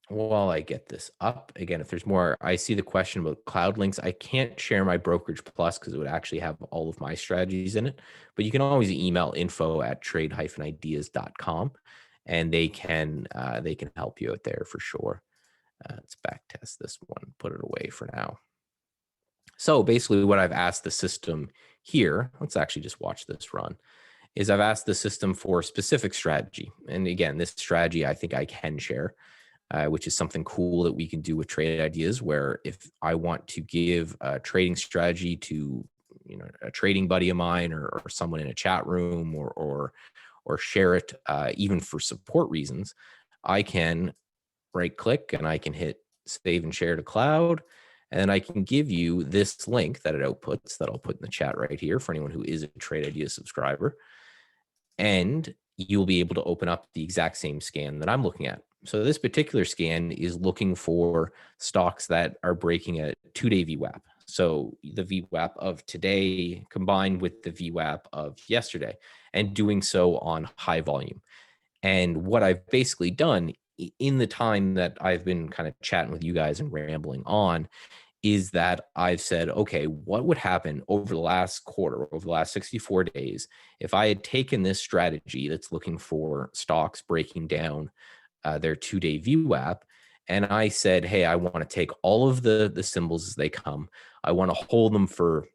While I get this up, again, if there's more, I see the question about cloud links. I can't share my Brokerage Plus because it would actually have all of my strategies in it, but you can always email info@trade-ideas.com and they can help you out there for sure. Let's back test this one, put it away for now. So basically what I've asked the system here, let's actually just watch this run, is I've asked the system for specific strategy. And again, this strategy I think I can share, which is something cool that we can do with Trade Ideas, where if I want to give a trading strategy to a trading buddy of mine or someone in a chat room or share it even for support reasons, I can right click and I can hit save and share to cloud. And I can give you this link that it outputs that I'll put in the chat right here for anyone who is a Trade Ideas subscriber. And you'll be able to open up the exact same scan that I'm looking at. So this particular scan is looking for stocks that are breaking a 2-day VWAP. So the VWAP of today combined with the VWAP of yesterday, and doing so on high volume. And what I've basically done in the time that I've been kind of chatting with you guys and rambling on is that I've said, okay, what would happen over the last quarter, over the last 64 days, if I had taken this strategy that's looking for stocks breaking down their 2-day VWAP, and I said, hey, I want to take all of the symbols as they come. I want to hold them for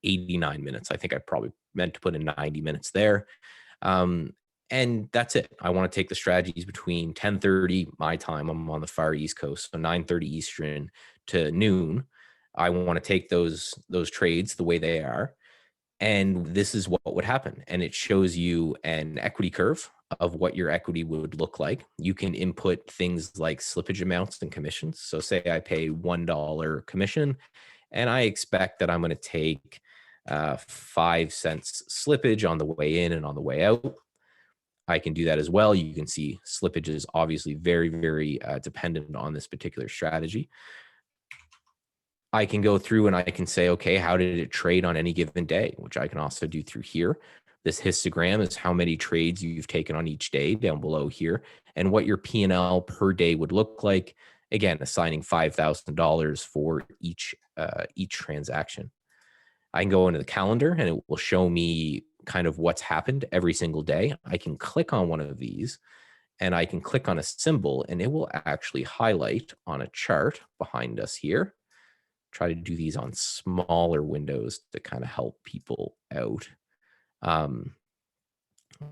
89 minutes. I think I probably meant to put in 90 minutes there. And that's it. I want to take the strategies between 10:30 my time. I'm on the far East Coast, so 9:30 Eastern to noon. I want to take those trades the way they are. And this is what would happen. And it shows you an equity curve of what your equity would look like. You can input things like slippage amounts and commissions. So say I pay $1 commission and I expect that I'm going to take 5 cents slippage on the way in and on the way out. I can do that as well. You can see slippage is obviously very, very dependent on this particular strategy. I can go through and I can say, okay, how did it trade on any given day, which I can also do through here. This histogram is how many trades you've taken on each day down below here, and what your P&L per day would look like. Again, assigning $5,000 for each transaction. I can go into the calendar and it will show me kind of what's happened every single day. I can click on one of these and I can click on a symbol and it will actually highlight on a chart behind us here. Try to do these on smaller windows to kind of help people out.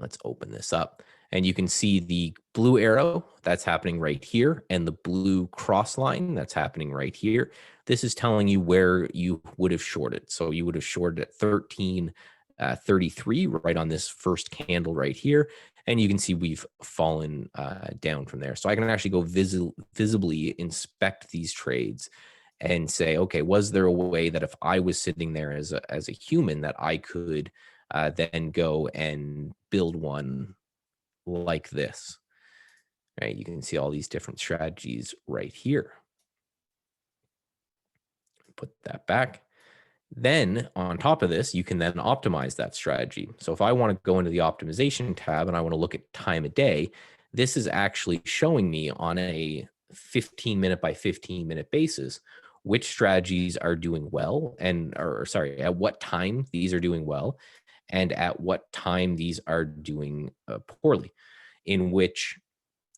Let's open this up. And you can see the blue arrow that's happening right here and the blue cross line that's happening right here. This is telling you where you would have shorted. So you would have shorted at 13.33 right on this first candle right here. And you can see we've fallen down from there. So I can actually go visibly inspect these trades and say, okay, was there a way that if I was sitting there as a human that I could then go and build one like this, right? You can see all these different strategies right here. Put that back. Then on top of this, you can then optimize that strategy. So if I want to go into the optimization tab and I want to look at time a day, this is actually showing me on a 15-minute by 15-minute basis which strategies are doing well at what time these are doing well and at what time these are doing poorly, in which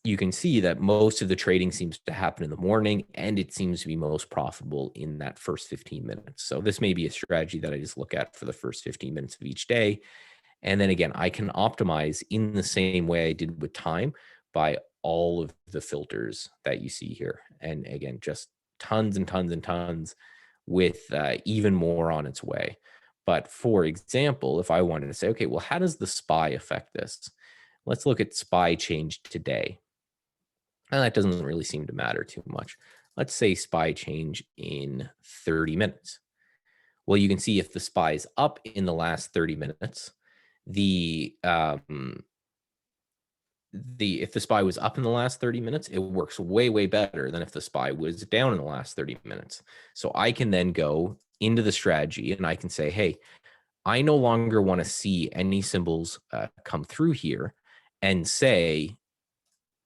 you can see that most of the trading seems to happen in the morning and it seems to be most profitable in that first 15 minutes. So this may be a strategy that I just look at for the first 15 minutes of each day. And then again, I can optimize in the same way I did with time by all of the filters that you see here. And again, just tons and tons and tons with even more on its way. But for example, if I wanted to say, okay, well, how does the SPY affect this? Let's look at SPY change today. And that doesn't really seem to matter too much. Let's say SPY change in 30 minutes. Well, you can see if the SPY is up in the last 30 minutes, if the SPY was up in the last 30 minutes, it works way, way better than if the SPY was down in the last 30 minutes. So I can then go into the strategy and I can say, hey, I no longer want to see any symbols come through here and say,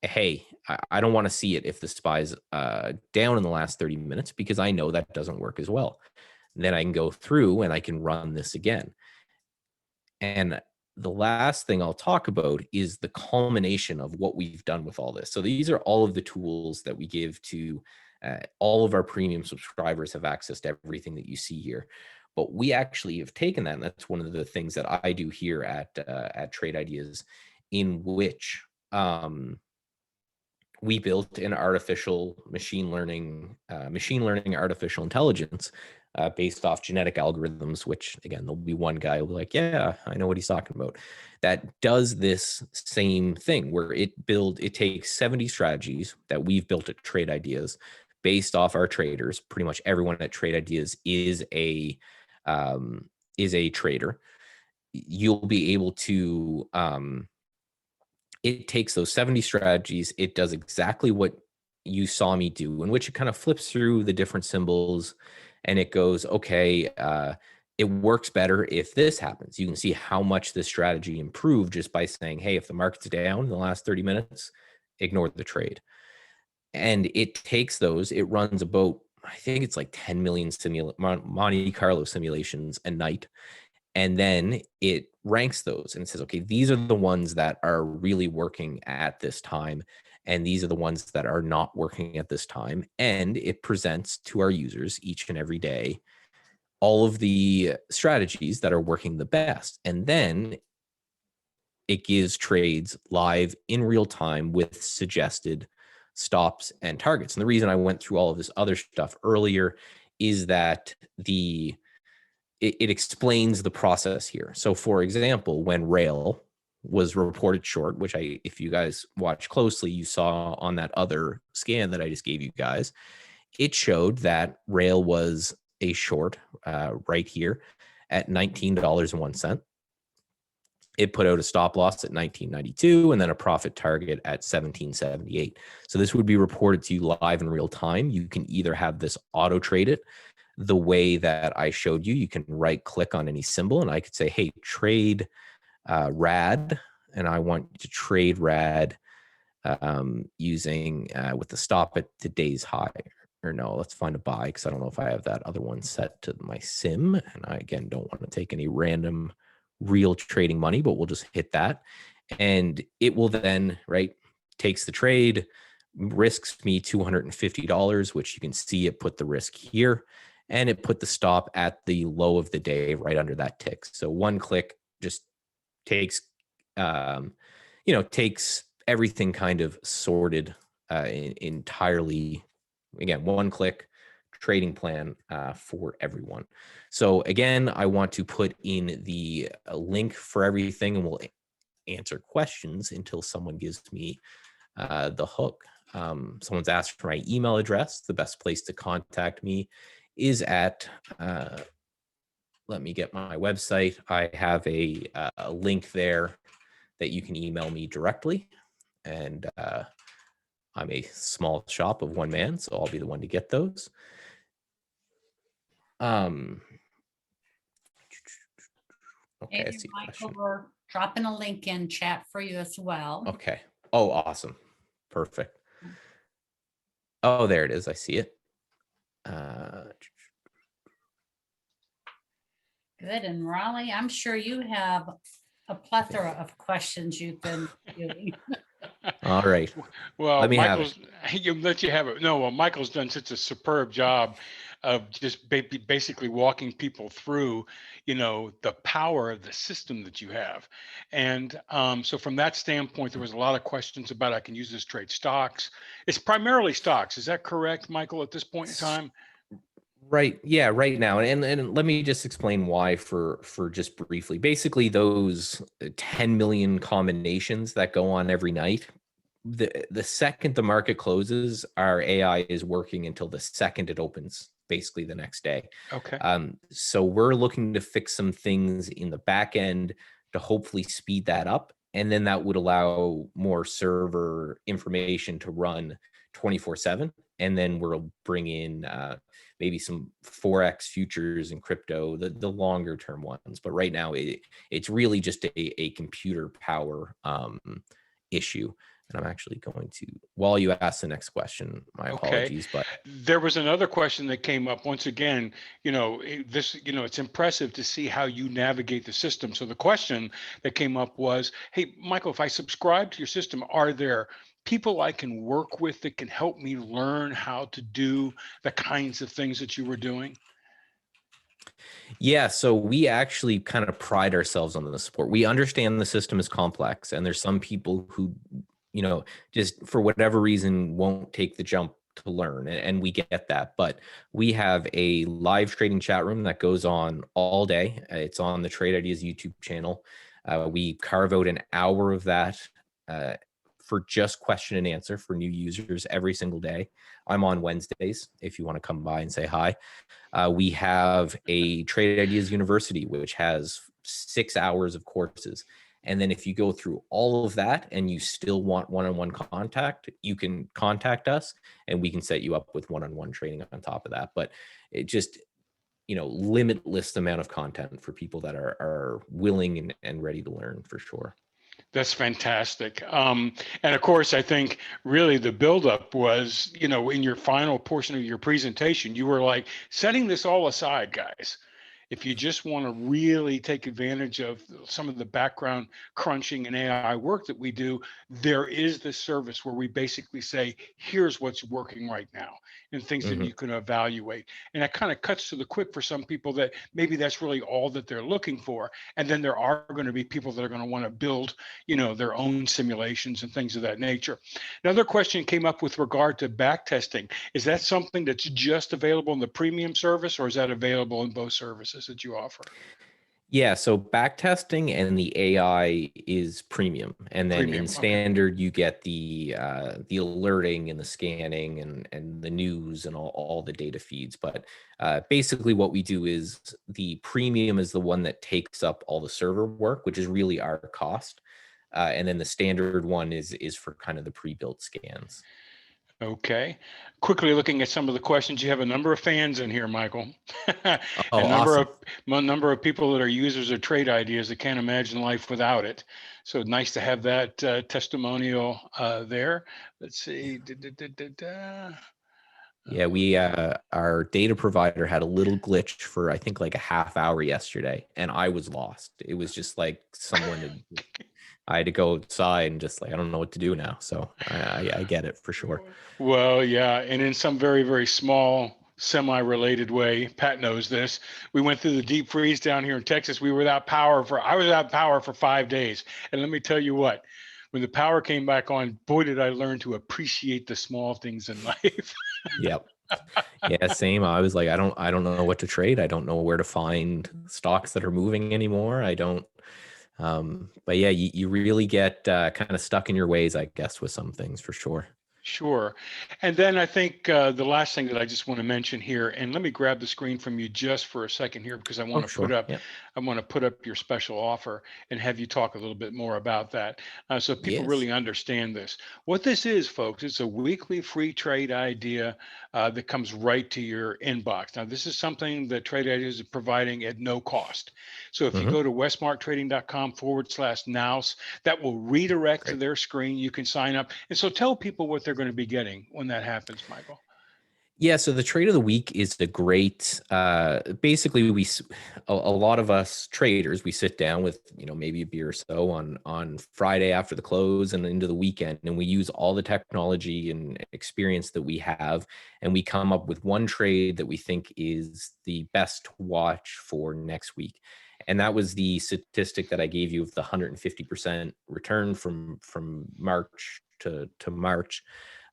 hey, I don't want to see it if the SPY's down in the last 30 minutes because I know that doesn't work as well. And then I can go through and I can run this again. And the last thing I'll talk about is the culmination of what we've done with all this. So these are all of the tools that we give to all of our premium subscribers have access to everything that you see here. But we actually have taken that, and that's one of the things that I do here at Trade Ideas, in which we built an artificial machine learning artificial intelligence based off genetic algorithms, which again, there'll be one guy who'll be like, yeah, I know what he's talking about, that does this same thing where it takes 70 strategies that we've built at Trade Ideas based off our traders. Pretty much everyone at Trade Ideas is a trader. You'll be able to, it takes those 70 strategies. It does exactly what you saw me do, in which it kind of flips through the different symbols and it goes, okay, it works better if this happens. You can see how much this strategy improved just by saying, hey, if the market's down in the last 30 minutes, ignore the trade. And it takes those, it runs about, I think it's like 10 million Monte Carlo simulations a night. And then it ranks those and it says, okay, these are the ones that are really working at this time. And these are the ones that are not working at this time. And it presents to our users each and every day all of the strategies that are working the best. And then it gives trades live in real time with suggested stops and targets. And the reason I went through all of this other stuff earlier is that it explains the process here. So for example, when Rail was reported short, which if you guys watch closely, you saw on that other scan that I just gave you guys, it showed that Rail was a short right here at $19.01. It put out a stop loss at $19.92 and then a profit target at $17.78. So this would be reported to you live in real time. You can either have this auto traded the way that I showed you. You can right click on any symbol and I could say, hey, trade RAD, and I want to trade RAD using with the stop at today's high. Or no, let's find a buy, because I don't know if I have that other one set to my sim. And I, again, don't want to take any random real trading money, but we'll just hit that. And it will then, right, takes the trade, risks me $250, which you can see it put the risk here. And it put the stop at the low of the day right under that tick. So one click just takes, takes everything kind of sorted entirely. Again, one click trading plan for everyone. So again, I want to put in the link for everything, and we'll answer questions until someone gives me the hook. Someone's asked for my email address. The best place to contact me is at, let me get my website. I have a link there that you can email me directly. And I'm a small shop of one man, so I'll be the one to get those. Okay, Maybe, I see a Michael, question. we're dropping a link in chat for you as well. Okay. Oh, awesome. Perfect. Oh, there it is. I see it. Good. And Raleigh, I'm sure you have a plethora of questions you've been doing. All right. Well, Let me have Michael's, you let you have it. No, well, Michael's done such a superb job of just basically walking people through, the power of the system that you have. And so from that standpoint, there was a lot of questions about, I can use this trade stocks. It's primarily stocks. Is that correct, Michael, at this point in time? Right. Yeah, right now. And let me just explain why for just briefly. Basically, those 10 million combinations that go on every night, the second the market closes, our AI is working until the second it opens, basically the next day. Okay. So we're looking to fix some things in the back end to hopefully speed that up. And then that would allow more server information to run 24/7. And then we'll bring in maybe some Forex futures and crypto, the longer term ones. But right now, it's really just a computer power issue. And I'm actually going to, while you ask the next question, my apologies, but there was another question that came up. Once again, it's impressive to see how you navigate the system. So the question that came up was, hey, Michael, if I subscribe to your system, are there people I can work with that can help me learn how to do the kinds of things that you were doing? yeah, so we actually kind of pride ourselves on the support. We understand the system is complex, and there's some people who, just for whatever reason won't take the jump to learn, and we get that. But we have a live trading chat room that goes on all day. It's on the Trade Ideas YouTube channel. We carve out an hour of that for just question and answer for new users every single day. I'm on Wednesdays if you want to come by and say hi. We have a Trade Ideas University, which has 6 hours of courses. And then if you go through all of that and you still want one-on-one contact, you can contact us and we can set you up with one-on-one training on top of that. But it just, limitless amount of content for people that are willing and ready to learn, for sure. That's fantastic. And of course, I think really the buildup was, in your final portion of your presentation, you were like, setting this all aside, guys. If you just want to really take advantage of some of the background crunching and AI work that we do, there is this service where we basically say, here's what's working right now and things that you can evaluate. And that kind of cuts to the quick for some people that maybe that's really all that they're looking for. And then there are going to be people that are going to want to build, their own simulations and things of that nature. Another question came up with regard to backtesting. Is that something that's just available in the premium service, or is that available in both services that you offer? Yeah, so backtesting and the AI is premium, and then Premium, in okay. standard you get the alerting and the scanning and the news and all the data feeds. But basically, what we do is the premium is the one that takes up all the server work, which is really our cost, and then the standard one is for kind of the pre-built scans. Okay. Quickly looking at some of the questions, you have a number of fans in here, Michael. A Oh, number awesome. of number of people that are users of trade ideas that can't imagine life without it. So nice to have that testimonial there. Let's see. Yeah, we our data provider had a little glitch for I think like a half hour yesterday, and I was lost. It was just like I had to go outside and just like I don't know what to do now. So I get it for sure. Well, yeah, and in some very, very small, semi-related way, Pat knows this. We went through the deep freeze down here in Texas. I was without power for 5 days. And let me tell you what, when the power came back on, boy, did I learn to appreciate the small things in life. Yep. Yeah, same. I was like, I don't know what to trade. I don't know where to find stocks that are moving anymore. I don't. But yeah, you really get kind of stuck in your ways, I guess, with some things for sure. Sure. And then I think the last thing that I just want to mention here, and let me grab the screen from you just for a second here because Oh, sure. Yeah. I want to put up your special offer and have you talk a little bit more about that so people Yes. really understand this. What this is, folks, it's a weekly free trade idea that comes right to your inbox. Now, this is something that Trade Ideas is providing at no cost. So if you Hmm. go to westmarktrading.com/Nauss, that will redirect to Great. their screen. You can sign up. And so tell people what they're going to be getting when that happens, Michael. Yeah, so the trade of the week is the great. Basically, a lot of us traders, we sit down with maybe a beer or so on Friday after the close and into the weekend, and we use all the technology and experience that we have, and we come up with one trade that we think is the best to watch for next week. And that was the statistic that I gave you of the 150% return from March to March.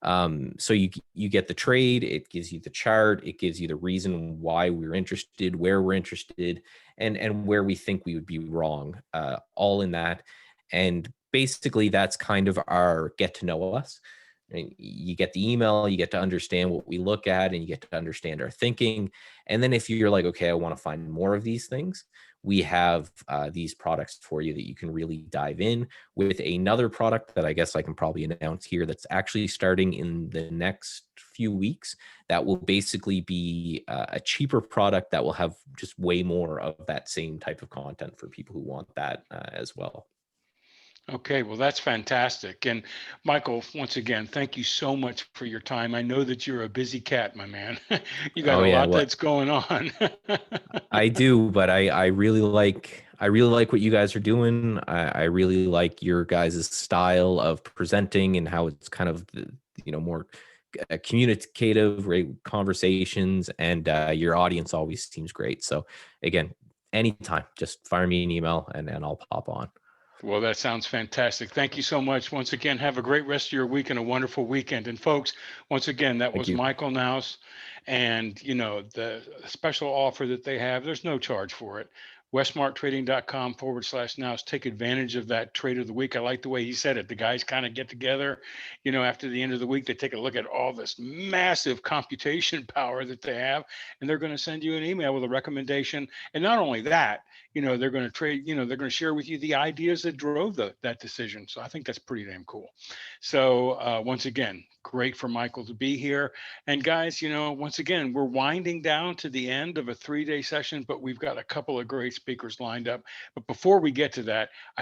So you get the trade, it gives you the chart, it gives you the reason why we're interested, where we're interested, and where we think we would be wrong, all in that. And basically that's kind of our get to know us. And you get the email, you get to understand what we look at, and you get to understand our thinking. And then if you're like, okay, I want to find more of these things, we have these products for you that you can really dive in with. Another product that I guess I can probably announce here that's actually starting in the next few weeks that will basically be a cheaper product that will have just way more of that same type of content for people who want that as well. Okay, well, that's fantastic. And Michael, once again, thank you so much for your time. I know that you're a busy cat, my man. You got Oh a yeah, lot well, that's going on. I do, but I really like what you guys are doing. I really like your guys' style of presenting and how it's kind of more communicative, right, conversations, and your audience always seems great. So again, anytime, just fire me an email and I'll pop on. Well, that sounds fantastic. Thank you so much. Once again, have a great rest of your week and a wonderful weekend. And folks, once again, that Thank was you. Michael Nauss. And, the special offer that they have, there's no charge for it. Westmarktrading.com/Nauss. Take advantage of that trade of the week. I like the way he said it. The guys kind of get together, after the end of the week, they take a look at all this massive computation power that they have, and they're going to send you an email with a recommendation. And not only that, they're going to trade, they're going to share with you the ideas that drove that decision. So I think that's pretty damn cool. So once again, great for Michael to be here. And guys, once again, we're winding down to the end of a 3-day session, but we've got a couple of great speakers lined up. But before we get to that,